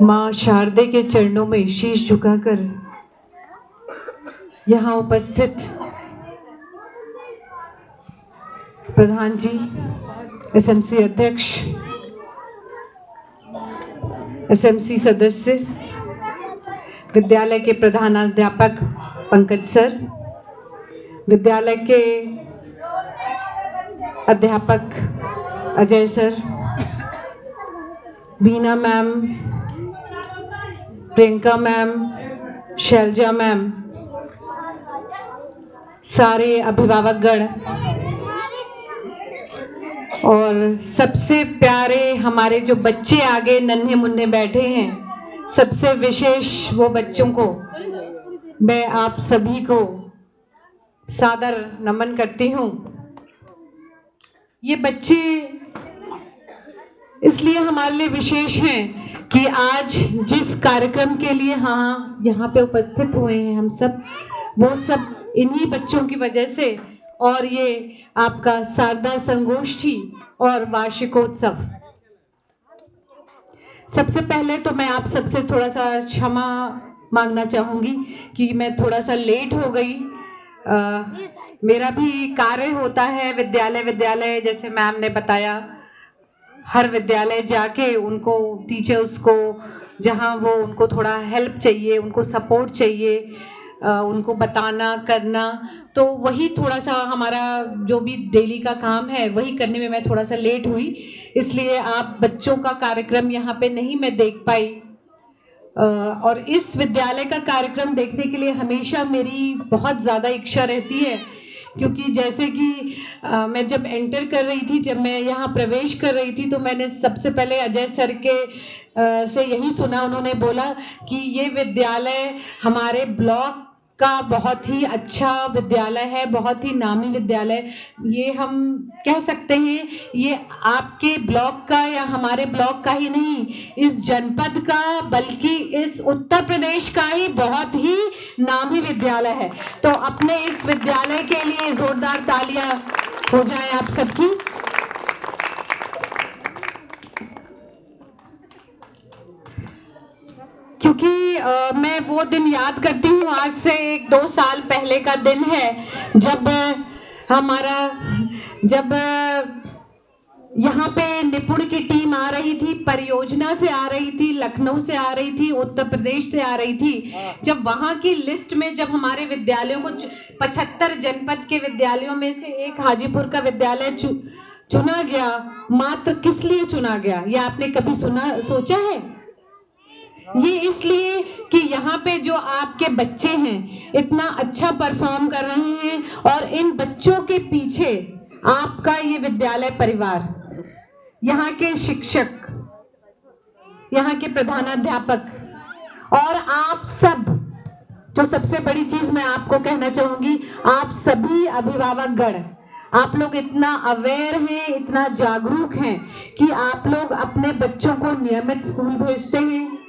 माँ शारदे के चरणों में शीश झुकाकर यहाँ उपस्थित प्रधान जी, एसएमसी अध्यक्ष, एसएमसी सदस्य, विद्यालय के प्रधानाध्यापक पंकज सर, विद्यालय के अध्यापक Ajay sir, Beena ma'am, Priyanka ma'am, Shailja ma'am, सारे अभिभावकगण और सबसे प्यारे हमारे जो बच्चे आगे नन्हे मुन्ने बैठे हैं, सबसे विशेष वो बच्चों को मैं आप सभी को सादर नमन करती हूँ। ये बच्चे इसलिए हमारे लिए विशेष हैं कि आज जिस कार्यक्रम के लिए यहाँ पे उपस्थित हुए हैं हम सब, वो सब इन्हीं बच्चों की वजह से, और ये आपका शारदा संगोष्ठी और वार्षिकोत्सव। सबसे पहले तो मैं आप सबसे थोड़ा सा क्षमा मांगना चाहूंगी कि मैं थोड़ा सा लेट हो गई। मेरा भी कार्य होता है विद्यालय जैसे मैम ने बताया, हर विद्यालय जाके उनको टीचर्स को जहाँ वो उनको थोड़ा हेल्प चाहिए, उनको सपोर्ट चाहिए, उनको बताना करना, तो वही थोड़ा सा हमारा जो भी डेली का काम है वही करने में मैं थोड़ा सा लेट हुई, इसलिए आप बच्चों का कार्यक्रम यहाँ पे नहीं मैं देख पाई। और इस विद्यालय का कार्यक्रम देखने के लिए हमेशा मेरी बहुत ज़्यादा इच्छा रहती है, क्योंकि जैसे कि मैं जब एंटर कर रही थी, जब मैं यहाँ प्रवेश कर रही थी, तो मैंने सबसे पहले अजय सर के से यही सुना। उन्होंने बोला कि ये विद्यालय हमारे ब्लॉक का बहुत ही अच्छा विद्यालय है, बहुत ही नामी विद्यालय। ये हम कह सकते हैं ये आपके ब्लॉक का या हमारे ब्लॉक का ही नहीं, इस जनपद का बल्कि इस उत्तर प्रदेश का ही बहुत ही नामी विद्यालय है। तो अपने इस विद्यालय के लिए जोरदार तालियां हो जाए आप सबकी। क्योंकि मैं वो दिन याद करती हूँ, आज से 1-2 साल पहले का दिन है, जब यहाँ पे निपुण की टीम आ रही थी, परियोजना से आ रही थी, लखनऊ से आ रही थी, उत्तर प्रदेश से आ रही थी। जब वहां की लिस्ट में जब हमारे विद्यालयों को 75 जनपद के विद्यालयों में से एक हाजीपुर का विद्यालय चुना गया, मात्र किस लिए चुना गया, ये आपने कभी सोचा है? ये इसलिए कि यहाँ पे जो आपके बच्चे हैं इतना अच्छा परफॉर्म कर रहे हैं, और इन बच्चों के पीछे आपका ये विद्यालय परिवार, यहाँ के शिक्षक, यहाँ के प्रधानाध्यापक और आप सब, जो सबसे बड़ी चीज मैं आपको कहना चाहूंगी, आप सभी अभिभावकगण, आप लोग इतना अवेयर हैं, इतना जागरूक हैं कि आप लोग अपने बच्चों को नियमित स्कूल भेजते हैं।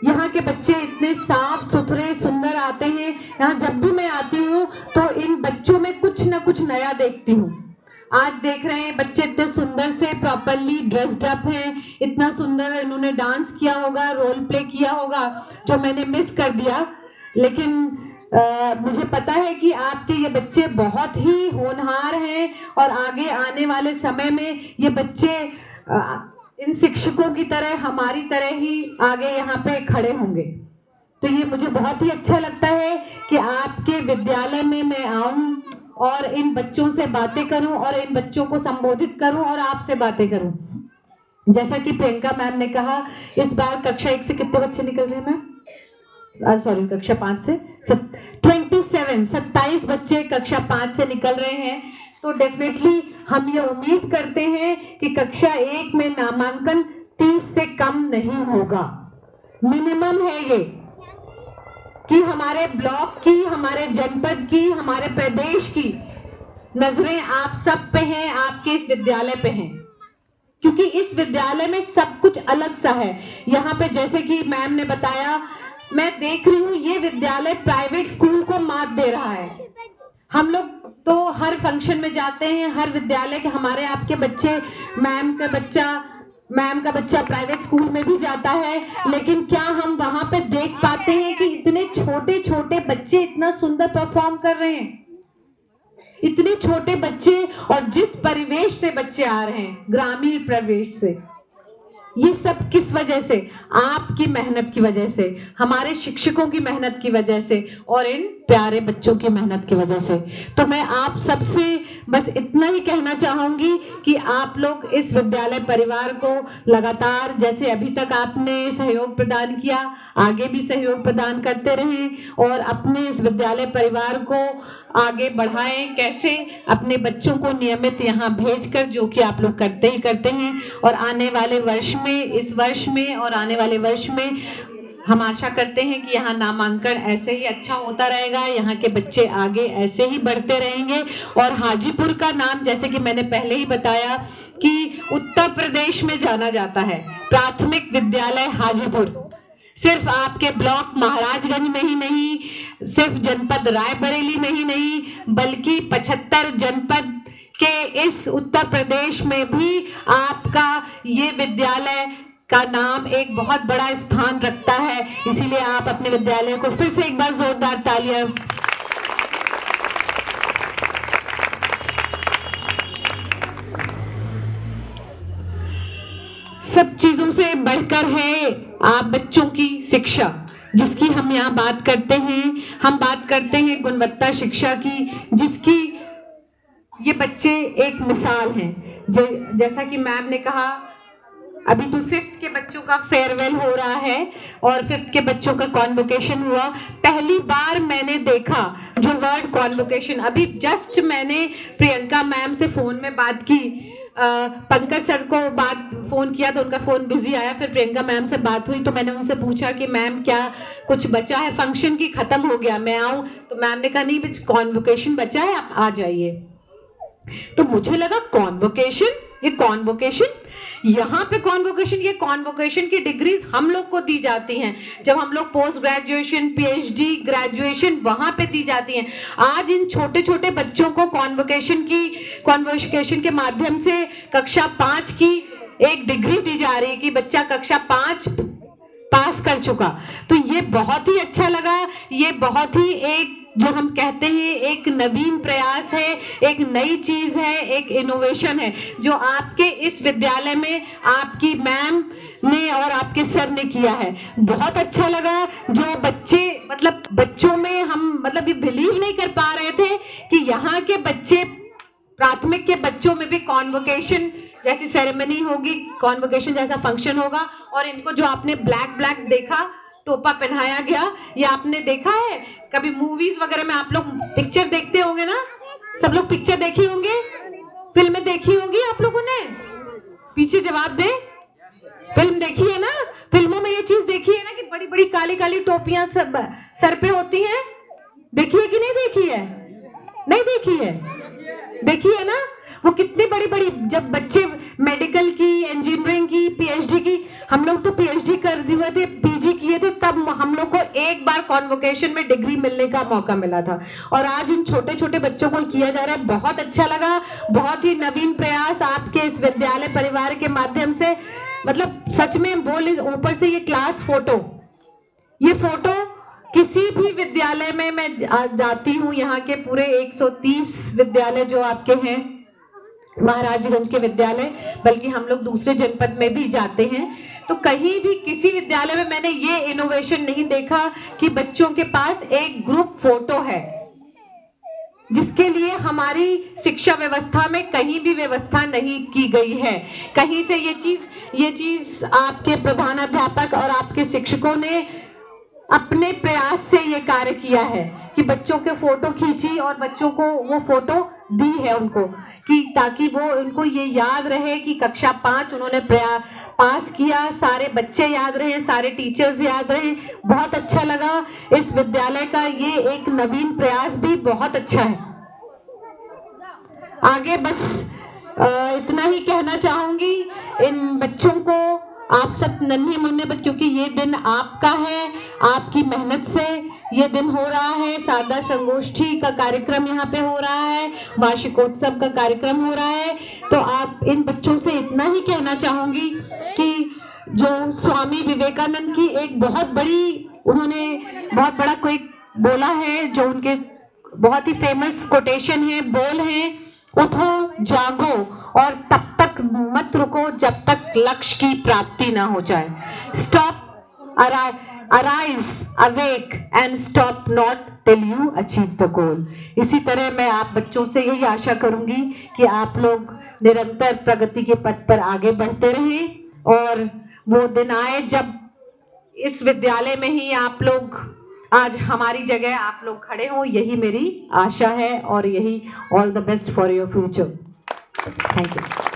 यहाँ के बच्चे इतने साफ सुथरे सुंदर आते हैं। यहाँ जब भी मैं आती हूँ तो इन बच्चों में कुछ ना कुछ नया देखती हूँ। आज देख रहे हैं बच्चे इतने सुंदर से प्रॉपरली ड्रेस्ड अप हैं, इतना सुंदर इन्होंने डांस किया होगा, रोल प्ले किया होगा, जो मैंने मिस कर दिया। लेकिन मुझे पता है कि आपके ये बच्चे बहुत ही होनहार हैं, और आगे आने वाले समय में ये बच्चे इन शिक्षकों की तरह, हमारी तरह ही आगे यहाँ पे खड़े होंगे। तो ये मुझे बहुत ही अच्छा लगता है कि आपके विद्यालय में मैं आऊं और इन बच्चों से बातें करूं, और इन बच्चों को संबोधित करूं और आपसे बातें करूं। जैसा कि प्रियंका मैम ने कहा, इस बार कक्षा 1 से कितने बच्चे निकल रहे हैं मैम? सॉरी, कक्षा 5 से 27 बच्चे कक्षा 5 से निकल रहे हैं। तो डेफिनेटली हम ये उम्मीद करते हैं कि कक्षा 1 में नामांकन 30 से कम नहीं होगा। मिनिमम है ये कि हमारे ब्लॉक की, हमारे जनपद की, हमारे प्रदेश की नजरें आप सब पे हैं, आपके इस विद्यालय पे हैं, क्योंकि इस विद्यालय में सब कुछ अलग सा है। यहाँ पे जैसे कि मैम ने बताया, मैं देख रही हूँ ये विद्यालय प्राइवेट स्कूल को मात दे रहा है। हम लोग तो हर फंक्शन में जाते हैं, हर विद्यालय के हमारे आपके बच्चे, मैम का बच्चा, मैम का बच्चा प्राइवेट स्कूल में भी जाता है, लेकिन क्या हम वहां पे देख पाते हैं कि इतने छोटे छोटे बच्चे इतना सुंदर परफॉर्म कर रहे हैं? इतने छोटे बच्चे, और जिस परिवेश से बच्चे आ रहे हैं, ग्रामीण परिवेश से, ये सब किस वजह से? आपकी मेहनत की वजह से, हमारे शिक्षकों की मेहनत की वजह से, और इन प्यारे बच्चों की मेहनत की वजह से। तो मैं आप सबसे बस इतना ही कहना चाहूंगी कि आप लोग इस विद्यालय परिवार को लगातार, जैसे अभी तक आपने सहयोग प्रदान किया, आगे भी सहयोग प्रदान करते रहें और अपने इस विद्यालय परिवार को आगे बढ़ाएं। कैसे? अपने बच्चों को नियमित यहाँ भेजकर, जो कि आप लोग करते ही करते हैं, और आने वाले वर्ष में, इस वर्ष में और आने वाले वर्ष में हम आशा करते हैं कि यहाँ नामांकन ऐसे ही अच्छा होता रहेगा, यहाँ के बच्चे आगे ऐसे ही बढ़ते रहेंगे। और हाजीपुर का नाम, जैसे कि मैंने पहले ही बताया, कि उत्तर प्रदेश में जाना जाता है प्राथमिक विद्यालय हाजीपुर। सिर्फ आपके ब्लॉक महाराजगंज में ही नहीं, सिर्फ जनपद रायबरेली में ही नहीं, बल्कि 75 जनपद के इस उत्तर प्रदेश में भी आपका ये विद्यालय का नाम एक बहुत बड़ा स्थान रखता है। इसीलिए आप अपने विद्यालय को फिर से एक बार जोरदार तालियां। सब चीजों से बढ़कर है आप बच्चों की शिक्षा, जिसकी हम यहाँ बात करते हैं। हम बात करते हैं गुणवत्ता शिक्षा की, जिसकी ये बच्चे एक मिसाल हैं। जैसा कि मैम ने कहा, अभी तो 5th के बच्चों का फेयरवेल हो रहा है और 5th के बच्चों का कॉन्वोकेशन हुआ। पहली बार मैंने देखा जो वर्ड कॉन्वोकेशन, अभी जस्ट मैंने प्रियंका मैम से फोन में बात की, पंकज सर को फोन किया तो उनका फोन बिजी आया, फिर प्रियंका मैम से बात हुई तो मैंने उनसे पूछा कि मैम क्या कुछ बचा है फंक्शन की, खत्म हो गया, मैं आऊं? तो मैम ने कहा नहीं, कॉन्वोकेशन बचा है, आप आ जाइए। तो मुझे लगा कॉन्वोकेशन, ये कॉन्वोकेशन, यहाँ पे कॉन्वोकेशन, ये कॉन्वोकेशन की डिग्रीज हम लोग को दी जाती हैं जब हम लोग पोस्ट ग्रेजुएशन, PhD, ग्रेजुएशन वहां पे दी जाती हैं। आज इन छोटे छोटे बच्चों को कॉन्वोकेशन के माध्यम से कक्षा 5 की एक डिग्री दी जा रही है कि बच्चा कक्षा 5 पास कर चुका। तो ये बहुत ही अच्छा लगा। ये बहुत ही एक, जो हम कहते हैं, एक नवीन प्रयास है, एक नई चीज है, एक इनोवेशन है जो आपके इस विद्यालय में आपकी मैम ने और आपके सर ने किया है। बहुत अच्छा लगा। जो बच्चे, मतलब बच्चों में हम ये बिलीव नहीं कर पा रहे थे कि यहाँ के बच्चे, प्राथमिक के बच्चों में भी कॉन्वोकेशन जैसी सेरेमनी होगी, कॉन्वोकेशन जैसा फंक्शन होगा। और इनको जो आपने ब्लैक देखा, टोपा पहनाया गया, ये आपने देखा है कभी मूवीज वगैरह में? आप लोग पिक्चर देखते होंगे ना, सब लोग पिक्चर देखी होंगे, फिल्में देखी होंगी आप लोगों ने? पीछे जवाब दे, फिल्म देखी है ना? फिल्मों में ये चीज देखी है ना कि बड़ी बड़ी काली काली टोपियां सब सर पे होती हैं? देखी है कि नहीं देखी है? नहीं देखी है? देखी है ना? वो कितनी बड़ी बड़ी, जब बच्चे मेडिकल की, इंजीनियरिंग की, PhD की, हम लोग तो PhD कर दिए थे, PG किए थे, तब हम लोग को एक बार कॉन्वोकेशन में डिग्री मिलने का मौका मिला था। और आज इन छोटे छोटे बच्चों को किया जा रहा है। बहुत अच्छा लगा। बहुत ही नवीन प्रयास आपके इस विद्यालय परिवार के माध्यम से। सच में बोल, इस ऊपर से ये क्लास फोटो, ये फोटो किसी भी विद्यालय में मैं जाती हूँ, यहाँ के पूरे 130 विद्यालय जो आपके हैं, महाराजगंज के विद्यालय, बल्कि हम लोग दूसरे जनपद में भी जाते हैं, तो कहीं भी किसी विद्यालय में मैंने ये इनोवेशन नहीं देखा कि बच्चों के पास एक ग्रुप फोटो है, जिसके लिए हमारी शिक्षा व्यवस्था में कहीं भी व्यवस्था नहीं की गई है। कहीं से ये चीज आपके प्रधानाध्यापक और आपके शिक्षकों ने अपने प्रयास से ये कार्य किया है कि बच्चों के फोटो खींची और बच्चों को वो फोटो दी है उनको, कि ताकि वो उनको ये याद रहे कि कक्षा 5 उन्होंने पास किया, सारे बच्चे याद रहे, सारे टीचर्स याद रहे। बहुत अच्छा लगा। इस विद्यालय का ये एक नवीन प्रयास भी बहुत अच्छा है। आगे बस इतना ही कहना चाहूंगी, इन बच्चों को आप सब नन्हे मुन्ने बच्चों की ये दिन आपका है, आपकी मेहनत से ये दिन हो रहा है। शारदा संगोष्ठी का कार्यक्रम यहाँ पे हो रहा है, वार्षिकोत्सव का कार्यक्रम हो रहा है। तो आप इन बच्चों से इतना ही कहना चाहूंगी कि जो स्वामी विवेकानंद की एक बहुत बड़ी, उन्होंने बहुत बड़ा कोई बोला है, जो उनके बहुत ही फेमस कोटेशन है, बोल है, उठो जागो और तब तक मत रुको जब तक लक्ष्य की प्राप्ति ना हो जाए। Stop, arise, awake and stop not till you achieve the goal. इसी तरह मैं आप बच्चों से यही आशा करूंगी कि आप लोग निरंतर प्रगति के पथ पर आगे बढ़ते रहें और वो दिन आए जब इस विद्यालय में ही आप लोग आज हमारी जगह आप लोग खड़े हो। यही मेरी आशा है और यही all the best for your future. Thank you.